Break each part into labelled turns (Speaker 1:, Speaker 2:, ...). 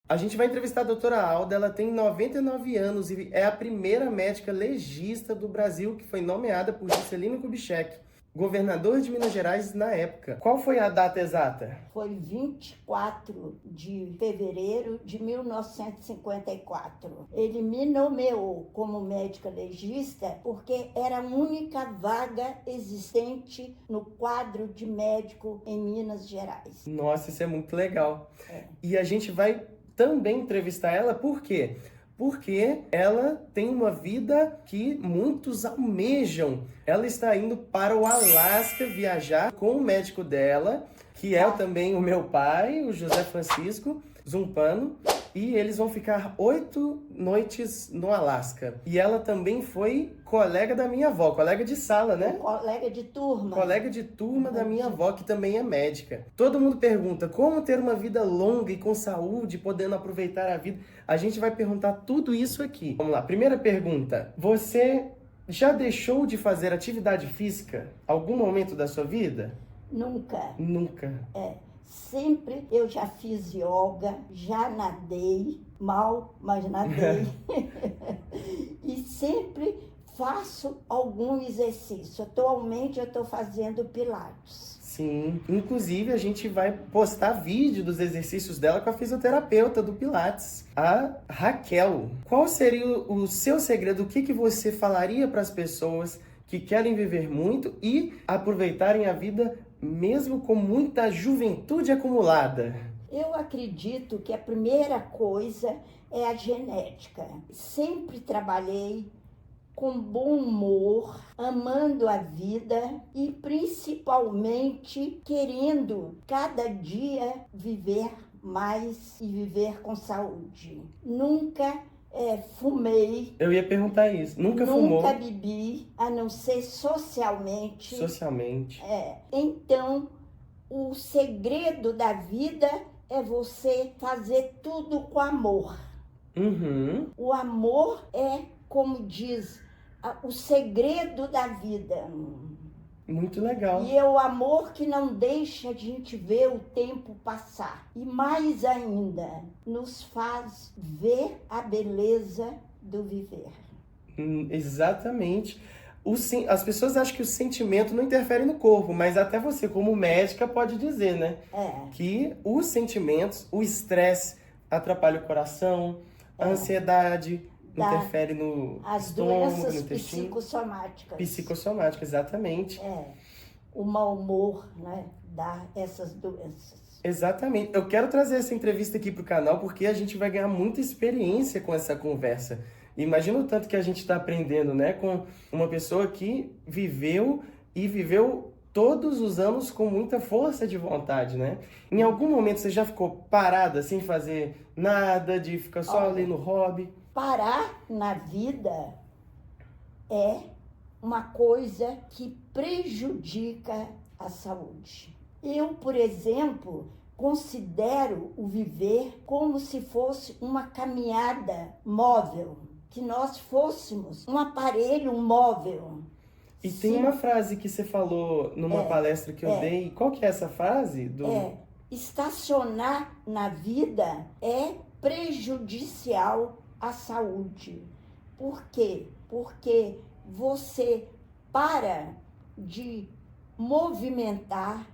Speaker 1: A gente vai entrevistar a doutora Alda, ela tem 99 anos e é a primeira médica legista do Brasil que foi nomeada por Juscelino Kubitschek, governador de Minas Gerais na época. Qual foi a data exata?
Speaker 2: Foi 24 de fevereiro de 1954. Ele me nomeou como médica legista porque era a única vaga existente no quadro de médico em Minas Gerais.
Speaker 1: Nossa, isso é muito legal.
Speaker 2: É.
Speaker 1: E a gente vai também entrevistar ela, por quê? Porque ela tem uma vida que muitos almejam. Ela está indo para o Alasca viajar com o médico dela, que é também o meu pai, o José Francisco Zumpano, e eles vão ficar 8 noites no Alasca. E ela também foi colega da minha avó, colega de sala, né?
Speaker 2: Colega de turma.
Speaker 1: Colega de turma da minha avó, que também é médica. Todo mundo pergunta como ter uma vida longa e com saúde, podendo aproveitar a vida. A gente vai perguntar tudo isso aqui. Vamos lá, primeira pergunta. Você já deixou de fazer atividade física algum momento da sua vida?
Speaker 2: Nunca.
Speaker 1: Nunca.
Speaker 2: Sempre eu já fiz yoga, já nadei, mal, mas nadei. E sempre faço algum exercício. Atualmente eu estou fazendo pilates.
Speaker 1: Sim, inclusive a gente vai postar vídeo dos exercícios dela com a fisioterapeuta do Pilates, a Raquel. Qual seria o seu segredo? O que você falaria para as pessoas que querem viver muito e aproveitarem a vida mesmo com muita juventude acumulada?
Speaker 2: Eu acredito que a primeira coisa é a genética. Sempre trabalhei com bom humor, amando a vida e principalmente querendo cada dia viver mais e viver com saúde. Nunca fumei.
Speaker 1: Eu ia perguntar isso. Nunca fumou?
Speaker 2: Nunca bebi, a não ser socialmente.
Speaker 1: Socialmente.
Speaker 2: Então, o segredo da vida é você fazer tudo com amor.
Speaker 1: Uhum.
Speaker 2: O amor é, como diz, o segredo da vida.
Speaker 1: Muito legal.
Speaker 2: E é o amor que não deixa a gente ver o tempo passar. E mais ainda, nos faz ver a beleza do viver.
Speaker 1: Exatamente. As pessoas acham que o sentimento não interfere no corpo, mas até você, como médica, pode dizer, né? Que os sentimentos, o estresse atrapalha o coração, a ansiedade interfere no estômago, no intestino.
Speaker 2: Psicossomáticas.
Speaker 1: Psicossomática, exatamente.
Speaker 2: O mau humor, né, dá essas doenças.
Speaker 1: Exatamente. Eu quero trazer essa entrevista aqui para o canal porque a gente vai ganhar muita experiência com essa conversa. Imagina o tanto que a gente está aprendendo, né? Com uma pessoa que viveu todos os anos com muita força de vontade, né? Em algum momento você já ficou parada sem fazer nada, de ficar só ali no hobby?
Speaker 2: Parar na vida é uma coisa que prejudica a saúde. Eu, por exemplo, considero o viver como se fosse uma caminhada móvel, que nós fôssemos um aparelho móvel.
Speaker 1: E tem uma frase que você falou numa palestra que eu dei. Qual que é essa frase?
Speaker 2: Estacionar na vida é prejudicial à saúde. Por quê? Porque você para de movimentar,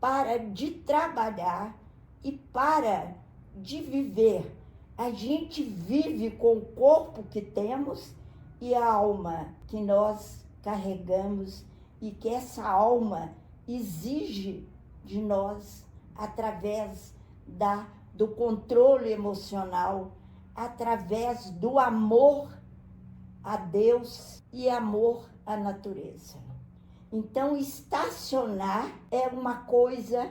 Speaker 2: para de trabalhar e para de viver. A gente vive com o corpo que temos e a alma que nós carregamos e que essa alma exige de nós através do controle emocional, através do amor a Deus e amor à natureza. Então, estacionar é uma coisa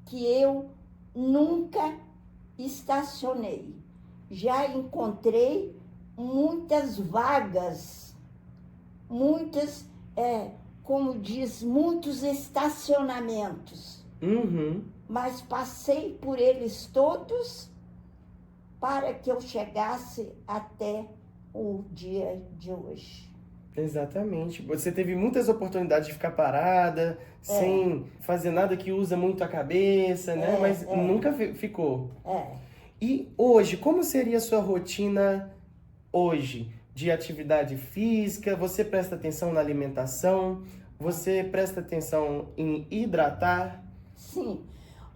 Speaker 2: que eu nunca estacionei. Já encontrei muitas vagas, muitos estacionamentos.
Speaker 1: Uhum.
Speaker 2: Mas passei por eles todos para que eu chegasse até o dia de hoje.
Speaker 1: Exatamente. Você teve muitas oportunidades de ficar parada, sem fazer nada que usa muito a cabeça, né? Mas nunca ficou. E hoje, como seria a sua rotina hoje de atividade física? Você presta atenção na alimentação? Você presta atenção em hidratar?
Speaker 2: Sim.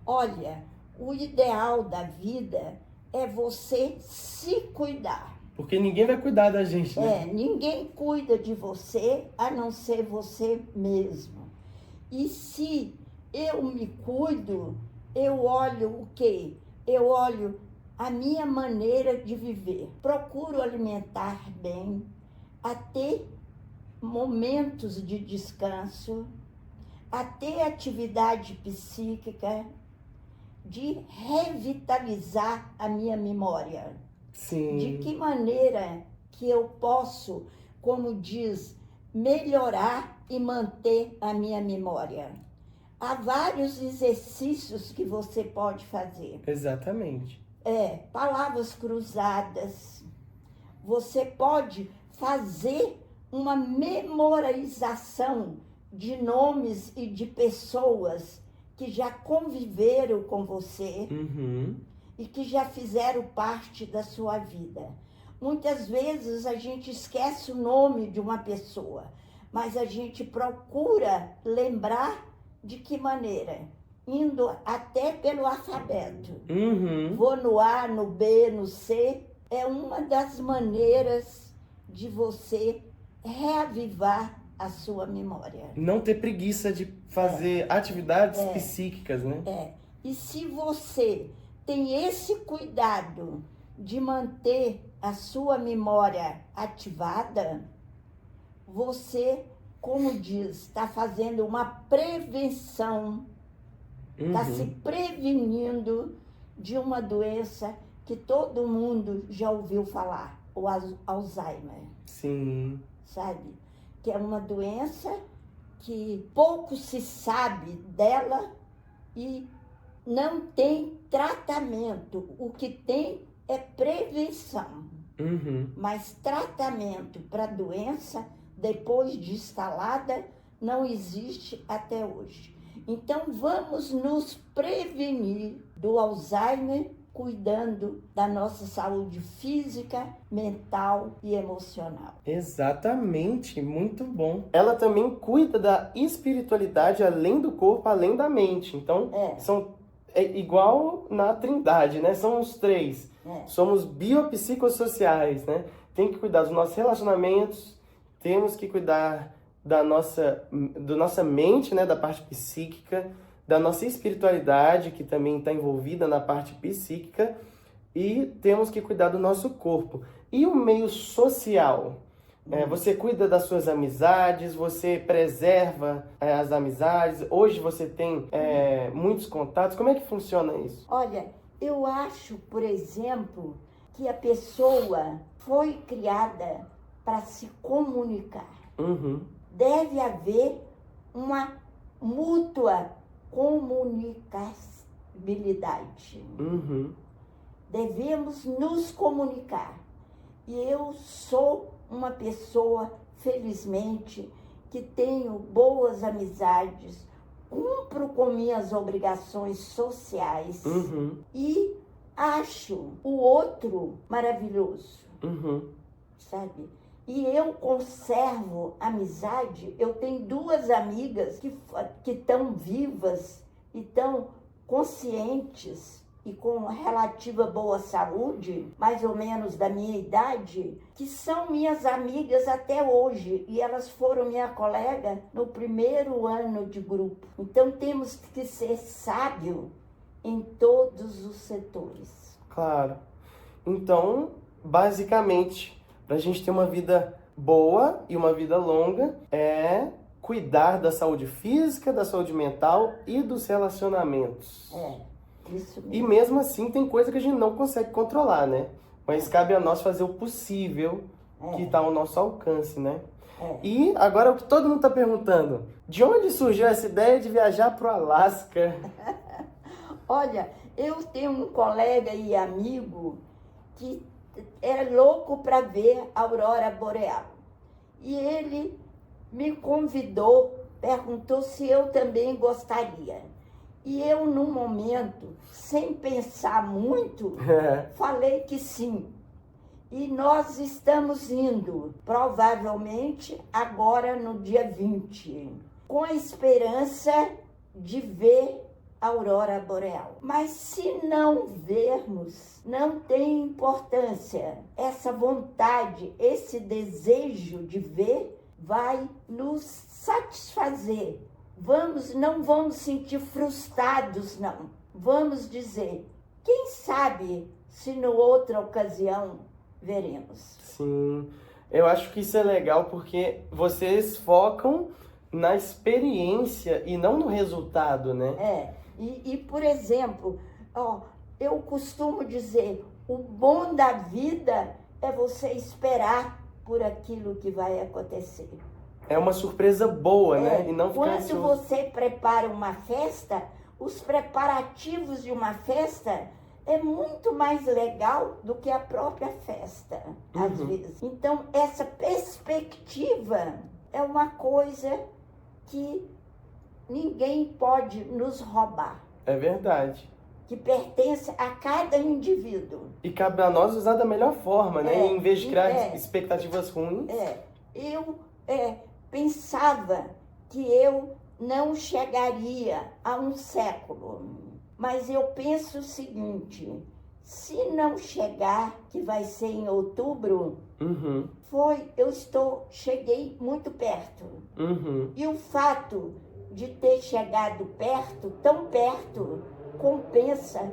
Speaker 2: Olha, o ideal da vida é você se cuidar.
Speaker 1: Porque ninguém vai cuidar da gente, né?
Speaker 2: Ninguém cuida de você a não ser você mesmo. E se eu me cuido, eu olho o quê? Eu olho a minha maneira de viver. Procuro alimentar bem, a ter momentos de descanso, a ter atividade psíquica, de revitalizar a minha memória.
Speaker 1: Sim.
Speaker 2: De que maneira que eu posso, como diz, melhorar e manter a minha memória? Há vários exercícios que você pode fazer.
Speaker 1: Exatamente.
Speaker 2: Palavras cruzadas. Você pode fazer uma memorização de nomes e de pessoas que já conviveram com você e que já fizeram parte da sua vida. Muitas vezes a gente esquece o nome de uma pessoa, mas a gente procura lembrar de que maneira? Indo até pelo alfabeto. Vou no A, no B, no C. É uma das maneiras de você reavivar a sua memória.
Speaker 1: Não ter preguiça de fazer atividades psíquicas, né?
Speaker 2: E se você tem esse cuidado de manter a sua memória ativada, você, como diz, está fazendo uma prevenção, está se prevenindo de uma doença que todo mundo já ouviu falar, o Alzheimer.
Speaker 1: Sim.
Speaker 2: Sabe? Que é uma doença que pouco se sabe dela e não tem tratamento. O que tem é prevenção. Mas tratamento para doença, depois de instalada, não existe até hoje. Então, vamos nos prevenir do Alzheimer, cuidando da nossa saúde física, mental e emocional.
Speaker 1: Exatamente, muito bom. Ela também cuida da espiritualidade além do corpo, além da mente. Então, é igual na Trindade, né? São os três. Somos biopsicossociais, né? Tem que cuidar dos nossos relacionamentos, temos que cuidar da nossa mente, né? Da parte psíquica, da nossa espiritualidade, que também está envolvida na parte psíquica, e temos que cuidar do nosso corpo. E o meio social? Você cuida das suas amizades, você preserva as amizades, hoje você tem muitos contatos, como é que funciona isso?
Speaker 2: Olha, eu acho, por exemplo, que a pessoa foi criada para se comunicar. Deve haver uma mútua comunicabilidade. Devemos nos comunicar. E eu sou uma pessoa, felizmente, que tenho boas amizades, cumpro com minhas obrigações sociais e acho o outro maravilhoso, sabe? E eu conservo amizade. Eu tenho duas amigas que estão vivas e estão conscientes e com relativa boa saúde, mais ou menos da minha idade, que são minhas amigas até hoje. E elas foram minha colega no primeiro ano de grupo. Então temos que ser sábio em todos os setores.
Speaker 1: Claro. Então, basicamente, para a gente ter uma vida boa e uma vida longa, é cuidar da saúde física, da saúde mental e dos relacionamentos.
Speaker 2: Isso mesmo.
Speaker 1: E mesmo assim tem coisa que a gente não consegue controlar, né? Mas cabe a nós fazer o possível que está ao nosso alcance, né? E agora o que todo mundo está perguntando, de onde surgiu essa ideia de viajar para o Alasca?
Speaker 2: Olha, eu tenho um colega e amigo que era louco para ver a aurora boreal. E ele me convidou, perguntou se eu também gostaria. E eu, num momento, sem pensar muito, falei que sim. E nós estamos indo, provavelmente agora no dia 20, com a esperança de ver a aurora boreal. Mas se não vermos, não tem importância. Essa vontade, esse desejo de ver vai nos satisfazer. Não vamos sentir frustrados, não. Vamos dizer, quem sabe se em outra ocasião veremos.
Speaker 1: Sim, eu acho que isso é legal porque vocês focam na experiência e não no resultado, né?
Speaker 2: E por exemplo, eu costumo dizer, o bom da vida é você esperar por aquilo que vai acontecer.
Speaker 1: É uma surpresa boa, né? E não ficar
Speaker 2: quando
Speaker 1: ansioso.
Speaker 2: você prepara uma festa, os preparativos de uma festa é muito mais legal do que a própria festa, às vezes. Então, essa perspectiva é uma coisa que ninguém pode nos roubar.
Speaker 1: É verdade.
Speaker 2: Que pertence a cada indivíduo.
Speaker 1: E cabe a nós usar da melhor forma, né? Em vez de criar expectativas ruins.
Speaker 2: Eu pensava que eu não chegaria a um século. Mas eu penso o seguinte, se não chegar, que vai ser em outubro, cheguei muito perto. E o fato de ter chegado perto, tão perto, compensa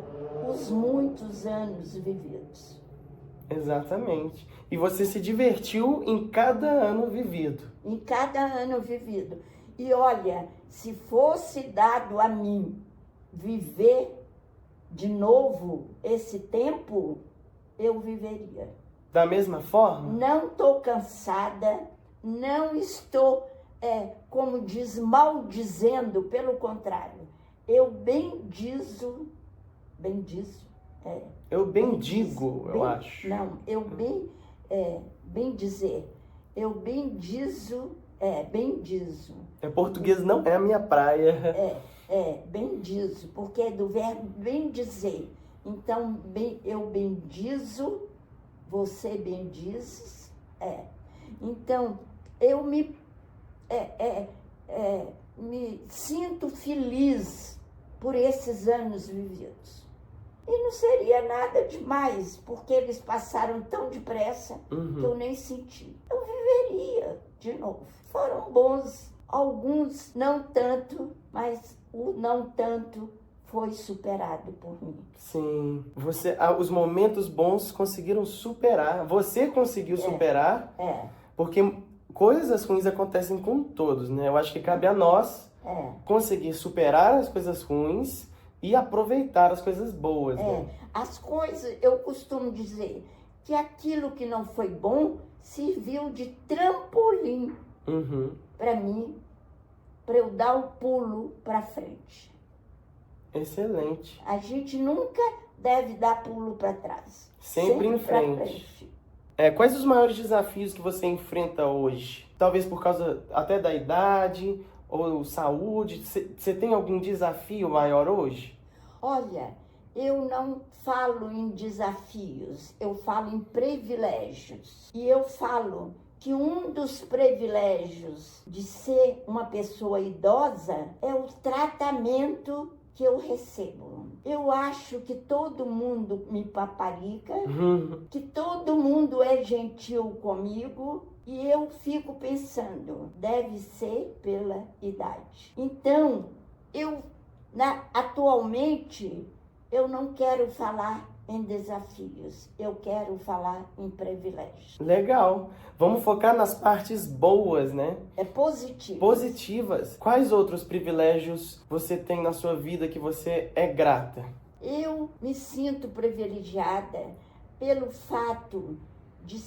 Speaker 2: os muitos anos vividos.
Speaker 1: Exatamente. E você se divertiu em cada ano vivido.
Speaker 2: Em cada ano vivido. E olha, se fosse dado a mim viver de novo esse tempo, eu viveria.
Speaker 1: Da mesma forma?
Speaker 2: Não estou cansada, não estou, como diz, maldizendo, pelo contrário. Eu bendigo,
Speaker 1: eu acho.
Speaker 2: Não, eu bendizer. Eu bendizo, bendizo.
Speaker 1: Português não é a minha praia.
Speaker 2: Bendizo, porque é do verbo bendizer. Então, eu bendizo, você bendizes. Então, eu me sinto feliz por esses anos vividos. E não seria nada demais, porque eles passaram tão depressa que eu nem senti. Eu viveria de novo. Foram bons, alguns não tanto, mas o não tanto foi superado por mim.
Speaker 1: Sim, os momentos bons conseguiram superar. Você conseguiu superar, porque coisas ruins acontecem com todos, né? Eu acho que cabe a nós conseguir superar as coisas ruins e aproveitar as coisas boas, né?
Speaker 2: As coisas, eu costumo dizer que aquilo que não foi bom serviu de trampolim para mim, para eu dar o pulo para frente.
Speaker 1: Excelente.
Speaker 2: A gente nunca deve dar pulo para trás.
Speaker 1: Sempre em frente. Quais os maiores desafios que você enfrenta hoje? Talvez por causa até da idade ou saúde. Você tem algum desafio maior hoje?
Speaker 2: Olha, eu não falo em desafios, eu falo em privilégios. E eu falo que um dos privilégios de ser uma pessoa idosa é o tratamento que eu recebo. Eu acho que todo mundo me paparica, que todo mundo é gentil comigo, e eu fico pensando, deve ser pela idade. Então, atualmente, eu não quero falar em desafios, eu quero falar em privilégios.
Speaker 1: Legal. Vamos focar nas partes boas, né?
Speaker 2: Positivas.
Speaker 1: Quais outros privilégios você tem na sua vida que você é grata?
Speaker 2: Eu me sinto privilegiada pelo fato de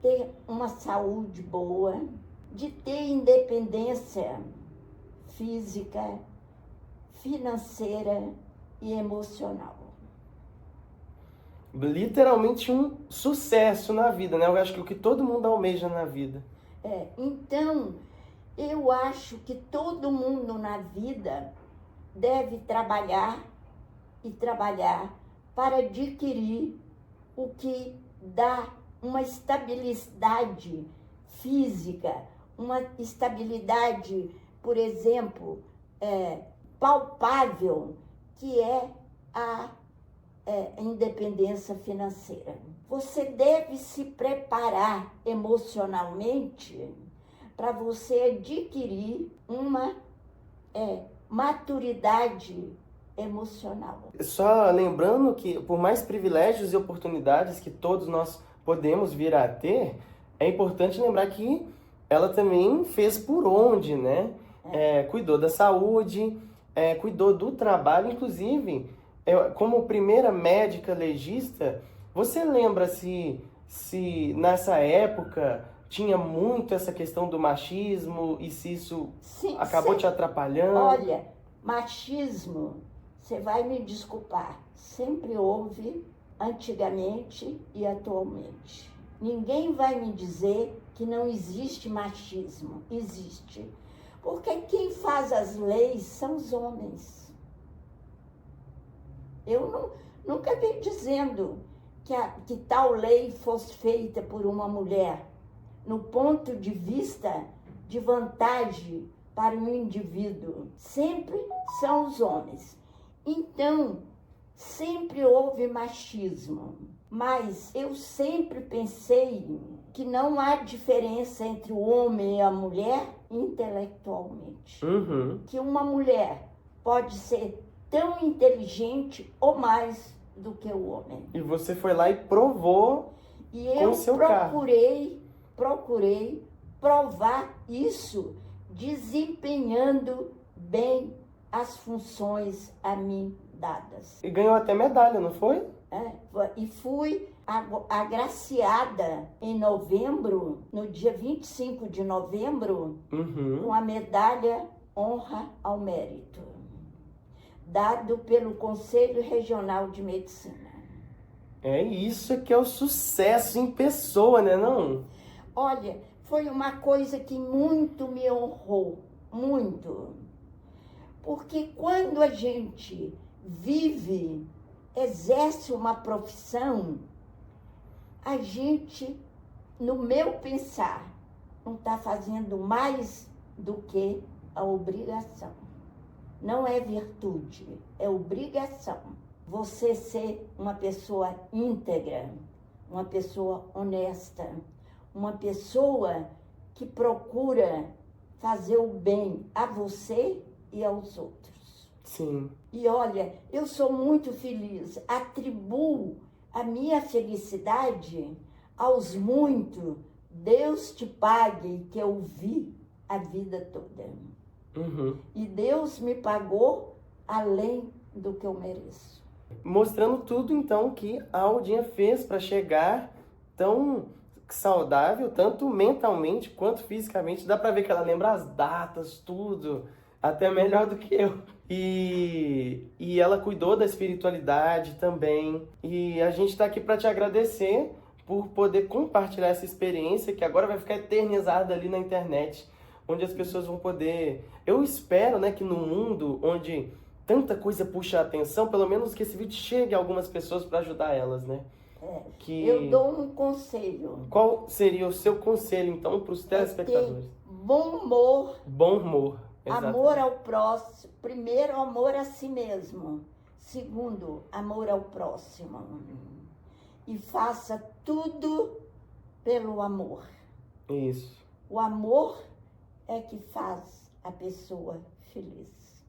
Speaker 2: ter uma saúde boa, de ter independência física, financeira e emocional.
Speaker 1: Literalmente um sucesso na vida, né? Eu acho que o que todo mundo almeja na vida.
Speaker 2: Então, eu acho que todo mundo na vida deve trabalhar e trabalhar para adquirir o que dá uma estabilidade física, uma estabilidade, por exemplo, palpável, que é a independência financeira. Você deve se preparar emocionalmente para você adquirir uma maturidade emocional.
Speaker 1: Só lembrando que, por mais privilégios e oportunidades que todos nós podemos vir a ter, é importante lembrar que ela também fez por onde, né? Cuidou da saúde, cuidou do trabalho, inclusive, como primeira médica legista, você lembra se nessa época tinha muito essa questão do machismo e se isso acabou te atrapalhando?
Speaker 2: Olha, machismo, você vai me desculpar, sempre houve, antigamente e atualmente. Ninguém vai me dizer que não existe machismo. Existe. Porque quem faz as leis são os homens. Eu nunca vi dizendo que tal lei fosse feita por uma mulher, no ponto de vista de vantagem para o indivíduo. Sempre são os homens. Então, sempre houve machismo. Mas eu sempre pensei que não há diferença entre o homem e a mulher intelectualmente.
Speaker 1: Uhum.
Speaker 2: Que uma mulher pode ser tão inteligente ou mais do que o homem.
Speaker 1: E você foi lá e provou com o seu carro.
Speaker 2: Procurei provar isso desempenhando bem as funções a mim dadas.
Speaker 1: E ganhou até medalha, não foi?
Speaker 2: E fui agraciada em novembro, no dia 25 de novembro, com a medalha Honra ao Mérito, dado pelo Conselho Regional de Medicina.
Speaker 1: É isso que é o sucesso em pessoa, né, não?
Speaker 2: Olha, foi uma coisa que muito me honrou, muito. Porque quando a gente vive, exerce uma profissão, a gente, no meu pensar, não está fazendo mais do que a obrigação. Não é virtude, é obrigação. Você ser uma pessoa íntegra, uma pessoa honesta, uma pessoa que procura fazer o bem a você e aos outros.
Speaker 1: Sim.
Speaker 2: E olha, eu sou muito feliz, atribuo a minha felicidade aos muitos, Deus te pague, que eu vi a vida toda. E Deus me pagou além do que eu mereço.
Speaker 1: Mostrando tudo, então, que a Aldinha fez para chegar tão saudável, tanto mentalmente quanto fisicamente. Dá para ver que ela lembra as datas, tudo, até melhor do que eu. E ela cuidou da espiritualidade também. E a gente está aqui para te agradecer por poder compartilhar essa experiência que agora vai ficar eternizada ali na internet, onde as pessoas vão poder... Eu espero, né, que no mundo onde tanta coisa puxa a atenção, pelo menos que esse vídeo chegue a algumas pessoas para ajudar elas, né?
Speaker 2: Eu dou um conselho.
Speaker 1: Qual seria o seu conselho, então, para os telespectadores?
Speaker 2: Bom humor.
Speaker 1: Bom humor. Exatamente.
Speaker 2: Amor ao próximo. Primeiro, amor a si mesmo. Segundo, amor ao próximo. E faça tudo pelo amor.
Speaker 1: Isso.
Speaker 2: O amor é que faz a pessoa feliz.